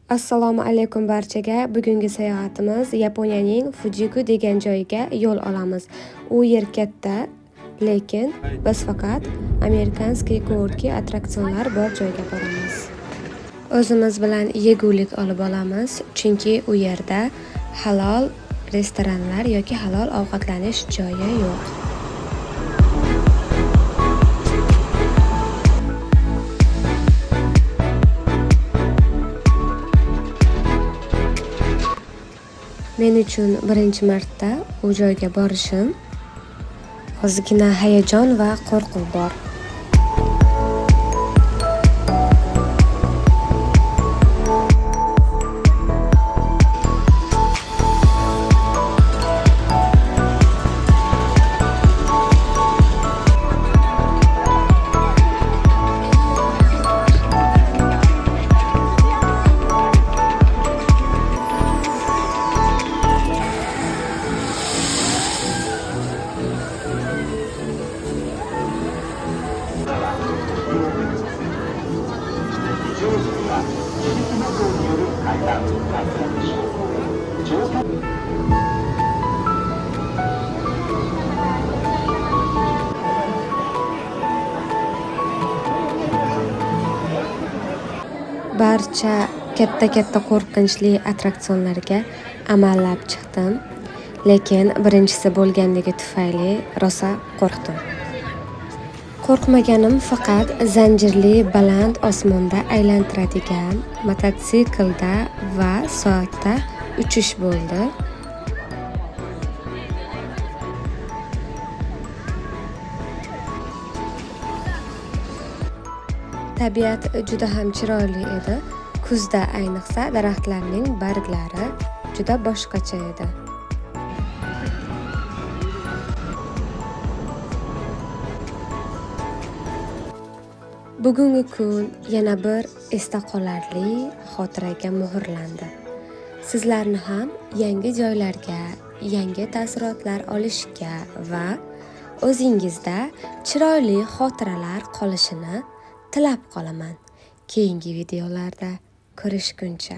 Assalomu alaykum barchaga. Bugungi sayohatimiz Yaponiyaning Fujiku degan joyiga yo'l olamiz. U yer katta, lekin biz faqat amerikanskiy ko'rki attraksionlar bor joyga boramiz. O'zimiz bilan yegulik olib olamiz, chunki u yerda halol restoranlar yoki halol ovqatlanish joyi yo'q. Men uchun birinchi marta u joyga borishim, ozgina hayajon va qo'rquv bor. Barcha katta qo'rqinchli attraksionlarga amallab chiqdim, lekin birinchisi bo'lganligi tufayli rosa qo'rqdim. Qo'rqmaganim faqat zanjirli baland osmonda aylantiradigan mototsiklda va soatda uchish bo'ldi. Tabiat juda ham chiroyli edi. Kuzda ayniqsa daraxtlarning barglari juda boshqacha edi. Bugungi kun yana bir esda qolarli xotiraga muhrlandi. Sizlarni ham yangi joylarga, yangi taassurotlar olishga va o'zingizda chiroyli xotiralar qolishini tilab qolaman. Keyingi videolarda ko'rishguncha.